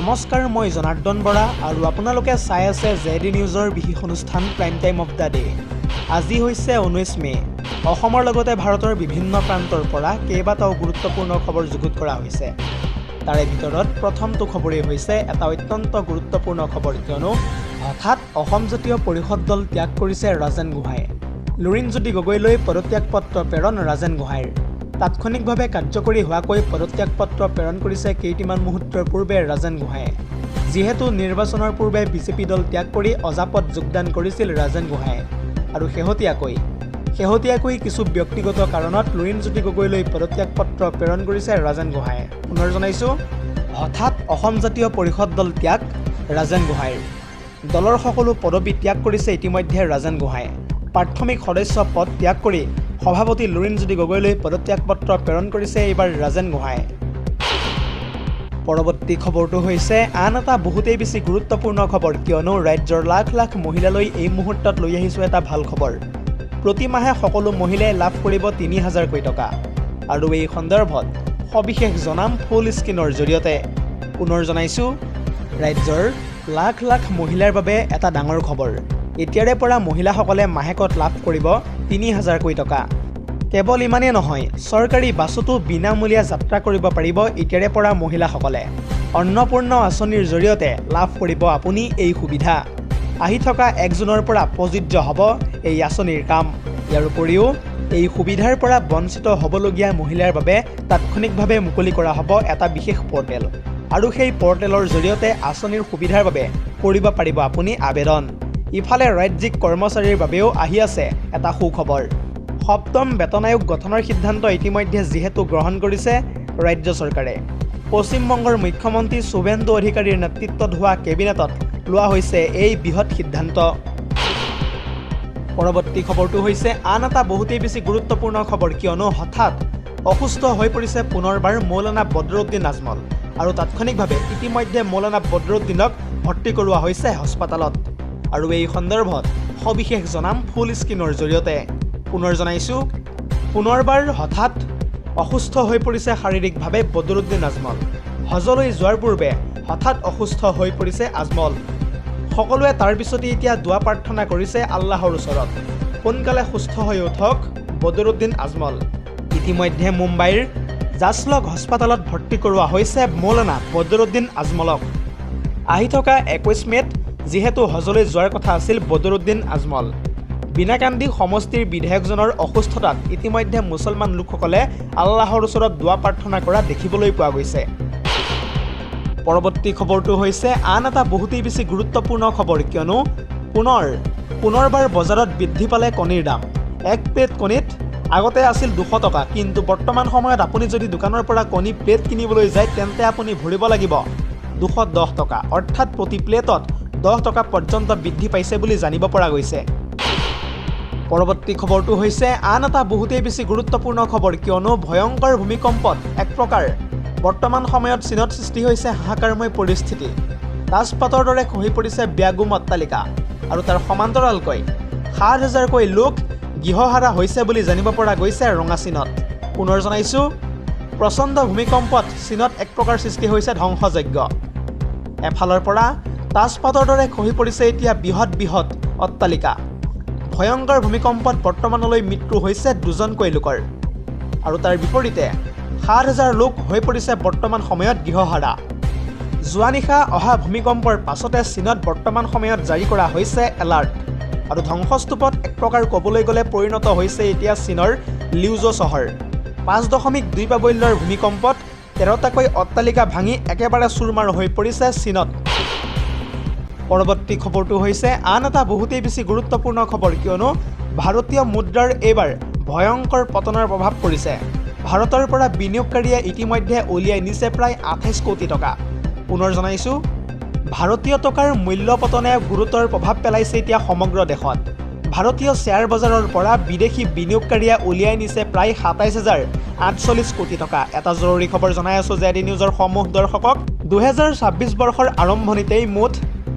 নমস্কাৰ, মই জনাৰ্দন বৰা আৰু আপোনালোকে চাই আছে জেডি নিউজৰ বিশেষ অনুষ্ঠান prime time of the day. আজি হৈছে 19 মে। অসমৰ লগতে ভাৰতৰ বিভিন্ন প্ৰান্তৰ পৰা কেইবাটাও গুৰুত্বপূৰ্ণ খবৰ যুগুত কৰা হৈছে। তাৰে ভিতৰত প্ৰথমটো খবৰেই হৈছে এটা অত্যন্ত গুৰুত্বপূৰ্ণ খবৰ, কিয়নো হঠাৎ অসম জাতীয় পৰিষদ দল ত্যাগ কৰিছে ৰাজেন গোহাঁইয়ে। লুৰিণজ্যোতি গগৈলৈ পদত্যাগ পত্ৰ প্ৰেৰণ ৰাজেন গোহাঁইৰ। তাৎক্ষণিকভাৱে কাৰ্যকৰী হোৱাকৈ পদত্যাগ পত্ৰ প্ৰেৰণ কৰিছে কেইটিমান মুহূৰ্তৰ পূৰ্বে ৰাজেন গোহাঁইয়ে। যিহেতু নিৰ্বাচনৰ পূৰ্বে বিজেপি দল ত্যাগ কৰি অজাপত যোগদান কৰিছিল ৰাজেন গোহাঁইয়ে আৰু শেহতীয়াকৈ কিছু ব্যক্তিগত কাৰণত লুৰিণজ্যোতি গগৈলৈ পদত্যাগ পত্ৰ প্ৰেৰণ কৰিছে ৰাজেন গোহাঁইয়ে। পুনৰ জনাইছোঁ, হঠাৎ অসম জাতীয় পৰিষদ দল ত্যাগ ৰাজেন গোহাঁইৰ। দলৰ সকলো পদবী ত্যাগ কৰিছে ইতিমধ্যে ৰাজেন গোহাঁইয়ে। প্ৰাথমিক সদস্য পদ ত্যাগ কৰি সভাপতি লুৰিণজ্যোতি গগৈলৈ পদত্যাগ পত্ৰ প্ৰেৰণ কৰিছে এইবাৰ ৰাজেন গোহাঁইয়ে। পৰৱৰ্তী খবৰটো হৈছে আন এটা বহুতেই বেছি গুৰুত্বপূৰ্ণ খবৰ, কিয়নো ৰাজ্যৰ লাখ লাখ মহিলালৈ এই মুহূৰ্তত লৈ আহিছোঁ এটা ভাল খবৰ। প্ৰতি মাহে সকলো মহিলাই লাভ কৰিব ৩০০০কৈ টকা আৰু এই সন্দৰ্ভত সবিশেষ জনাম ফুল স্ক্ৰীনৰ জৰিয়তে। পুনৰ জনাইছোঁ, ৰাজ্যৰ লাখ লাখ মহিলাৰ বাবে এটা ডাঙৰ খবৰ। এতিয়াৰে পৰা মহিলাসকলে মাহেকত লাভ কৰিব ৩০০০কৈ টকা। কেৱল ইমানেই নহয়, চৰকাৰী বাছতো বিনামূলীয়া যাত্ৰা কৰিব পাৰিব এতিয়াৰে পৰা মহিলাসকলে। অন্নপূৰ্ণ আঁচনিৰ জৰিয়তে লাভ কৰিব আপুনি এই সুবিধা। আহি থকা ১ জুনৰ পৰা প্ৰযোজ্য হ'ব এই আঁচনিৰ কাম। ইয়াৰ উপৰিও এই সুবিধাৰ পৰা বঞ্চিত হ'বলগীয়া মহিলাৰ বাবে তাৎক্ষণিকভাৱে মুকলি কৰা হ'ব এটা বিশেষ পৰ্টেল, আৰু সেই পৰ্টেলৰ জৰিয়তে আঁচনিৰ সুবিধাৰ বাবে কৰিব পাৰিব আপুনি আবেদন। ইফালে ৰাজ্যিক কৰ্মচাৰীৰ বাবেও আহি আছে এটা সুখবৰ। ৭ম বেতন আয়োগ গঠনৰ সিদ্ধান্ত ইতিমধ্যে যিহেতু গ্ৰহণ কৰিছে ৰাজ্য চৰকাৰে, পশ্চিমবংগৰ মুখ্যমন্ত্ৰী শুভেন্দু অধিকাৰীৰ নেতৃত্বত হোৱা কেবিনেটত লোৱা হৈছে এই বৃহৎ সিদ্ধান্ত। পৰৱৰ্তী খবৰটো হৈছে আন এটা বহুতেই বেছি গুৰুত্বপূৰ্ণ খবৰ, কিয়নো হঠাৎ অসুস্থ হৈ পৰিছে পুনৰবাৰ মৌলানা বদৰুদ্দিন আজমল, আৰু তাৎক্ষণিকভাৱে ইতিমধ্যে মৌলানা বদৰুদ্দিনক ভৰ্তি কৰোৱা হৈছে হাস্পতালত। আৰু এই সন্দৰ্ভত সবিশেষ জনাম ফুল স্ক্ৰীনৰ জৰিয়তে। পুনৰ জনাইছোঁ, পুনৰবাৰ হঠাৎ অসুস্থ হৈ পৰিছে শাৰীৰিকভাৱে বদৰুদ্দিন আজমল। হজলৈ যোৱাৰ পূৰ্বে হঠাৎ অসুস্থ হৈ পৰিছে আজমল। সকলোৱে তাৰ পিছতে এতিয়া দুৱা প্ৰাৰ্থনা কৰিছে আল্লাহৰ ওচৰত, সোনকালে সুস্থ হৈ উঠক বদৰুদ্দিন আজমল। ইতিমধ্যে মুম্বাইৰ জাছলক হাস্পতালত ভৰ্তি কৰোৱা হৈছে মৌলানা বদৰুদ্দিন আজমলক। আহি থকা ২১ মে'ত যিহেতু হজলৈ যোৱাৰ কথা আছিল বদৰুদ্দিন আজমল। বিনাকান্দি সমষ্টিৰ বিধায়কজনৰ অসুস্থতাত ইতিমধ্যে মুছলমান লোকসকলে আল্লাহৰ ওচৰত দুৱা প্ৰাৰ্থনা কৰা দেখিবলৈ পোৱা গৈছে। পৰৱৰ্তী খবৰটো হৈছে আন এটা বহুতেই বেছি গুৰুত্বপূৰ্ণ খবৰ, কিয়নো পুনৰবাৰ বজাৰত বৃদ্ধি পালে কণীৰ দাম। এক প্লেট কণীত আগতে আছিল ২০০ টকা, কিন্তু বৰ্তমান সময়ত আপুনি যদি দোকানৰ পৰা কণী প্লেট কিনিবলৈ যায় তেন্তে আপুনি ভৰিব লাগিব ২১০ টকা, অৰ্থাৎ প্ৰতি প্লেটত ১০ টকা পৰ্যন্ত বৃদ্ধি পাইছে বুলি জানিব পৰা গৈছে। পৰৱৰ্তী খবৰটো হৈছে আন এটা বহুতেই বেছি গুৰুত্বপূৰ্ণ খবৰ, কিয়নো ভয়ংকৰ ভূমিকম্পত এক প্ৰকাৰ বৰ্তমান সময়ত চীনত সৃষ্টি হৈছে হাহাকাৰময় পৰিস্থিতি। তাজপাতৰ দৰে খহি পৰিছে ব্যাগুম অট্টালিকা, আৰু তাৰ সমান্তৰালকৈ ৭০০০কৈ লোক গৃহহাৰা হৈছে বুলি জানিব পৰা গৈছে ৰঙা চীনত। পুনৰ জনাইছোঁ, প্ৰচণ্ড ভূমিকম্পত চীনত এক প্ৰকাৰ সৃষ্টি হৈছে ধ্বংসযজ্ঞ। এফালৰ পৰা তাজপাতৰ দৰে খহি পৰিছে এতিয়া বৃহৎ অট্টালিকা। ভয়ংকৰ ভূমিকম্পত বৰ্তমানলৈ মৃত্যু হৈছে ২জনকৈ লোকৰ, আৰু তাৰ বিপৰীতে ৭০০০ লোক হৈ পৰিছে বৰ্তমান সময়ত গৃহহাৰা। যোৱা নিশা অহা ভূমিকম্পৰ পাছতে চীনত বৰ্তমান সময়ত জাৰি কৰা হৈছে এলাৰ্ট, আৰু ধ্বংসস্তূপত এক প্ৰকাৰ ক'বলৈ গ'লে পৰিণত হৈছে এতিয়া চীনৰ লিউজো চহৰ। ৫.২ প্ৰাবল্যৰ ভূমিকম্পত ১৩টাকৈ অট্টালিকা ভাঙি একেবাৰে চুৰমাৰ হৈ পৰিছে চীনত। পৰৱৰ্তী খবৰটো হৈছে আন এটা বহুতেই বেছি গুৰুত্বপূৰ্ণ খবৰ, কিয়নো ভাৰতীয় মুদ্ৰাৰ এইবাৰ ভয়ংকৰ পতনৰ প্ৰভাৱ পৰিছে। ভাৰতৰ পৰা বিনিয়োগকাৰীয়ে ইতিমধ্যে উলিয়াই নিছে প্ৰায় ২৮ কোটি টকা। পুনৰ জনাইছোঁ, ভাৰতীয় টকাৰ মূল্য পতনে গুৰুতৰ প্ৰভাৱ পেলাইছে এতিয়া সমগ্ৰ দেশত। ভাৰতীয় শ্বেয়াৰ বজাৰৰ পৰা বিদেশী বিনিয়োগকাৰীয়ে উলিয়াই নিছে প্ৰায় ২৭,০৪৮ কোটি টকা। এটা জৰুৰী খবৰ জনাই আছোঁ জেডি নিউজৰ সমূহ দৰ্শকক। ২০২৬ বৰ্ষৰ আৰম্ভণিতেই মুঠ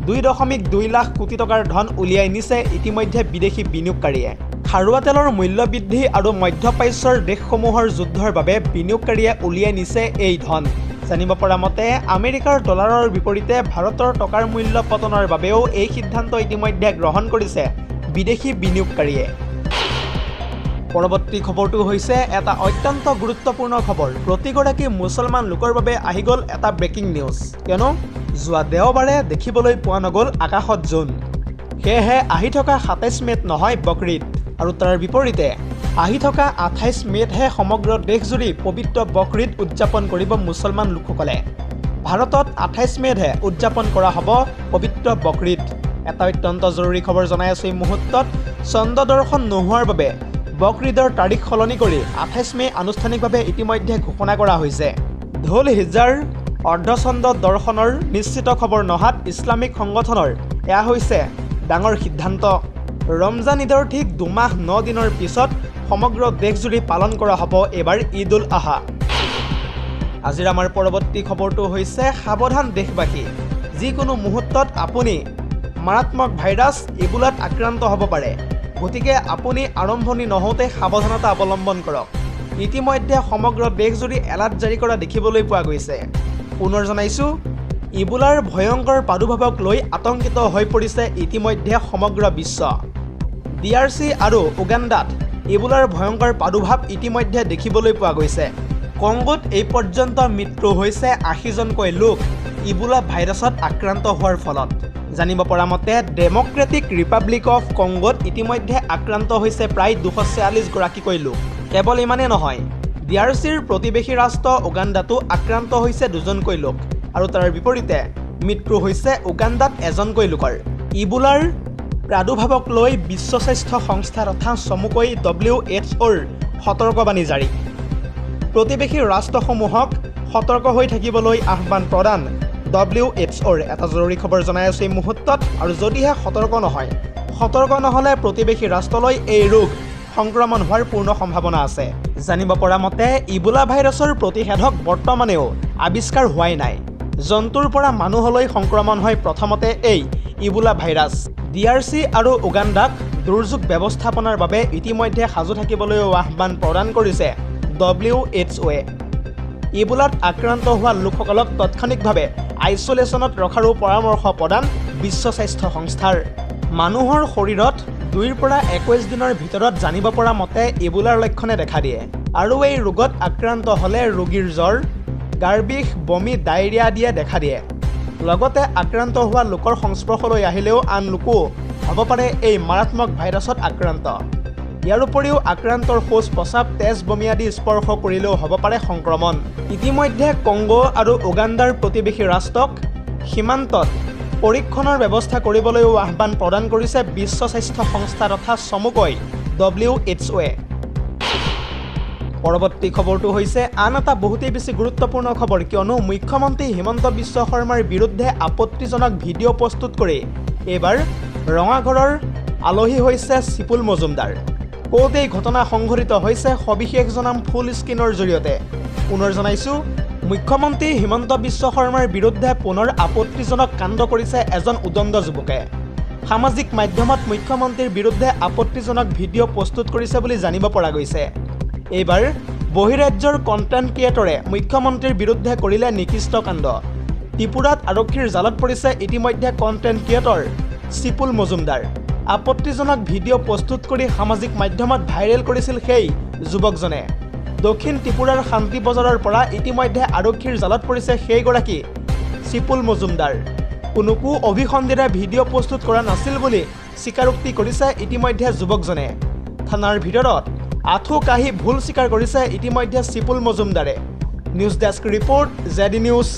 ২.২ লাখ কোটি টকাৰ ধন উলিয়াই নিছে ইতিমধ্যে বিদেশী বিনিয়োগকাৰীয়ে। খাৰুৱা তেলৰ মূল্য বৃদ্ধি আৰু মধ্যপ্ৰাচ্যৰ দেশসমূহৰ যুদ্ধৰ বাবে বিনিয়োগকাৰীয়ে উলিয়াই নিছে এই ধন। জানিব পৰা মতে আমেৰিকাৰ ডলাৰৰ বিপৰীতে ভাৰতৰ টকাৰ মূল্য পতনৰ বাবেও এই সিদ্ধান্ত ইতিমধ্যে গ্ৰহণ কৰিছে বিদেশী বিনিয়োগকাৰীয়ে। পৰৱৰ্তী খবৰটো হৈছে এটা অত্যন্ত গুৰুত্বপূৰ্ণ খবৰ। প্ৰতিগৰাকী মুছলমান লোকৰ বাবে আহি গ'ল এটা ব্ৰেকিং নিউজ, কিয়নো যোৱা দেওবাৰে দেখিবলৈ পোৱা নগ'ল আকাশত জোন। সেয়েহে আহি থকা ২৭ মে'ত নহয় বকৰীদ, আৰু তাৰ বিপৰীতে আহি থকা ২৮ মে'তহে সমগ্ৰ দেশজুৰি পবিত্ৰ বকৰীদ উদযাপন কৰিব মুছলমান লোকসকলে। ভাৰতত ২৮ মে'তহে উদযাপন কৰা হ'ব পবিত্ৰ বকৰীদ। এটা অত্যন্ত জৰুৰী খবৰ জনাই আছোঁ এই মুহূৰ্তত। চন্দ্ৰ দৰ্শন নোহোৱাৰ বাবে বকৰীদৰ তাৰিখ সলনি কৰি ২৮ মে' আনুষ্ঠানিকভাৱে ইতিমধ্যে ঘোষণা কৰা হৈছে। ঢোল হিজাৰ অৰ্ধচন্দ্ৰ দৰ্শনৰ নিশ্চিত খবৰ নহাত ইছলামিক সংগঠনৰ এয়া হৈছে ডাঙৰ সিদ্ধান্ত। ৰমজান ঈদৰ ঠিক ২ মাহ ৯ দিনৰ পিছত সমগ্ৰ দেশজুৰি পালন কৰা হ'ব এইবাৰ ঈদ উল আহা। আজিৰ আমাৰ পৰৱৰ্তী খবৰটো হৈছে সাৱধান দেশবাসী, যিকোনো মুহূৰ্তত আপুনি মাৰাত্মক ভাইৰাছ ইবোলাত আক্ৰান্ত হ'ব পাৰে। গতিকে আপুনি আৰম্ভণি নহওঁতে সাৱধানতা অৱলম্বন কৰক। ইতিমধ্যে সমগ্ৰ দেশজুৰি এলাৰ্ট জাৰি কৰা দেখিবলৈ পোৱা গৈছে। পুনৰ জনাইছোঁ, ইবোলাৰ ভয়ংকৰ প্ৰাদুৰ্ভাৱক লৈ আতংকিত হৈ পৰিছে ইতিমধ্যে সমগ্ৰ বিশ্ব। DRC আৰু উগাণ্ডাত ইবোলাৰ ভয়ংকৰ প্ৰাদুৰ্ভাৱ ইতিমধ্যে দেখিবলৈ পোৱা গৈছে। কংগোত এই পৰ্যন্ত মৃত্যু হৈছে ৮০জনকৈ লোক ইবোলা ভাইৰাছত আক্ৰান্ত হোৱাৰ ফলত। জানিব পৰা মতে ডেম'ক্ৰেটিক ৰিপাব্লিক অফ কংগোত ইতিমধ্যে আক্ৰান্ত হৈছে প্ৰায় ২৪৬গৰাকীকৈ লোক। কেৱল ইমানেই নহয়, DRCৰ প্ৰতিবেশী ৰাষ্ট্ৰ উগাণ্ডাতো আক্ৰান্ত হৈছে ২জনকৈ লোক, আৰু তাৰ বিপৰীতে মৃত্যু হৈছে উগাণ্ডাত ১জনকৈ লোকৰ। ইবোলাৰ প্ৰাদুৰ্ভাৱক লৈ বিশ্ব স্বাস্থ্য সংস্থা তথা চমুকৈ WHOৰ সতৰ্কবাণী জাৰি। প্ৰতিবেশী ৰাষ্ট্ৰসমূহক সতৰ্ক হৈ থাকিবলৈ আহ্বান প্ৰদান WHOৰ। এটা জৰুৰী খবৰ জনাই আছোঁ এই মুহূৰ্তত। আৰু যদিহে সতৰ্ক নহ'লে প্ৰতিবেশী ৰাষ্ট্ৰলৈ এই ৰোগ সংক্ৰমণ হোৱাৰ পূৰ্ণ সম্ভাৱনা আছে। জানিব পৰা মতে ইবোলা ভাইৰাছৰ প্ৰতিষেধক বৰ্তমানেও আৱিষ্কাৰ হোৱাই নাই। জন্তুৰ পৰা মানুহলৈ সংক্ৰমণ হয় প্ৰথমতে এই ইবোলা ভাইৰাছ। DRC আৰু উগাণ্ডাক দুৰ্যোগ ব্যৱস্থাপনাৰ বাবে ইতিমধ্যে সাজু থাকিবলৈও আহ্বান প্ৰদান কৰিছে WHOৱে। ইবোলাত আক্ৰান্ত হোৱা লোকসকলক তাৎক্ষণিকভাৱে আইচোলেশ্যনত ৰখাৰো পৰামৰ্শ প্ৰদান বিশ্ব স্বাস্থ্য সংস্থাৰ। মানুহৰ শৰীৰত ২ৰ পৰা ২১ দিনৰ ভিতৰত জানিব পৰা মতে ইবোলাৰ লক্ষণে দেখা দিয়ে, আৰু এই ৰোগত আক্ৰান্ত হ'লে ৰোগীৰ জ্বৰ, গাৰ বিষ, বমি, ডায়েৰিয়া আদিয়ে দেখা দিয়ে। লগতে আক্ৰান্ত হোৱা লোকৰ সংস্পৰ্শলৈ আহিলেও আন লোকো হ'ব পাৰে এই মাৰাত্মক ভাইৰাছত আক্ৰান্ত। ইয়াৰ উপৰিও আক্ৰান্তৰ শৌচ প্ৰস্ৰাৱ, তেজ, বমি আদি স্পৰ্শ কৰিলেও হ'ব পাৰে সংক্ৰমণ। ইতিমধ্যে কংগো আৰু উগাণ্ডাৰ প্ৰতিবেশী ৰাষ্ট্ৰক সীমান্তত পৰীক্ষণৰ ব্যৱস্থা কৰিবলৈও আহ্বান প্ৰদান কৰিছে বিশ্ব স্বাস্থ্য সংস্থা তথা চমুকৈ WHOৱে। পৰৱৰ্তী খবৰটো হৈছে আন এটা বহুতেই বেছি গুৰুত্বপূৰ্ণ খবৰ, কিয়নো মুখ্যমন্ত্ৰী হিমন্ত বিশ্ব শৰ্মাৰ বিৰুদ্ধে আপত্তিজনক ভিডিঅ' প্ৰস্তুত কৰি এইবাৰ ৰঙাঘৰৰ আলহী হৈছে চিপুল মজুমদাৰ। ক'ত এই ঘটনা সংঘটিত হৈছে সবিশেষ জনাম ফুল স্ক্ৰীনৰ জৰিয়তে। পুনৰ জনাইছোঁ, মুখ্যমন্ত্ৰী হিমন্ত বিশ্ব শৰ্মাৰ বিৰুদ্ধে পুনৰ আপত্তিজনক কাণ্ড কৰিছে এজন উদণ্ড যুৱকে। সামাজিক মাধ্যমত মুখ্যমন্ত্ৰীৰ বিৰুদ্ধে আপত্তিজনক ভিডিঅ' প্ৰস্তুত কৰিছে বুলি জানিব পৰা গৈছে। এইবাৰ বহিৰাজ্যৰ কণ্টেণ্ট ক্ৰিয়েটৰে মুখ্যমন্ত্ৰীৰ বিৰুদ্ধে কৰিলে নিকৃষ্ট কাণ্ড। ত্ৰিপুৰাত আৰক্ষীৰ জালত পৰিছে ইতিমধ্যে কণ্টেণ্ট ক্ৰিয়েটৰ চিপুল মজুমদাৰ। আপত্তিজনক ভিডিঅ' প্ৰস্তুত কৰি সামাজিক মাধ্যমত ভাইৰেল কৰিছিল সেই যুৱকজনে। দক্ষিণ ত্ৰিপুৰাৰ শান্তি বজাৰৰ পৰা ইতিমধ্যে আৰক্ষীৰ জালত পৰিছে সেইগৰাকী চিপুল মজুমদাৰ। কোনো অভিসন্ধিৰে ভিডিঅ' প্ৰস্তুত কৰা নাছিল বুলি স্বীকাৰোক্তি কৰিছে ইতিমধ্যে যুৱকজনে। থানাৰ ভিতৰত আঁঠু কাঢ়ি ভুল স্বীকাৰ কৰিছে ইতিমধ্যে চিপুল মজুমদাৰে। News desk report, ZD news.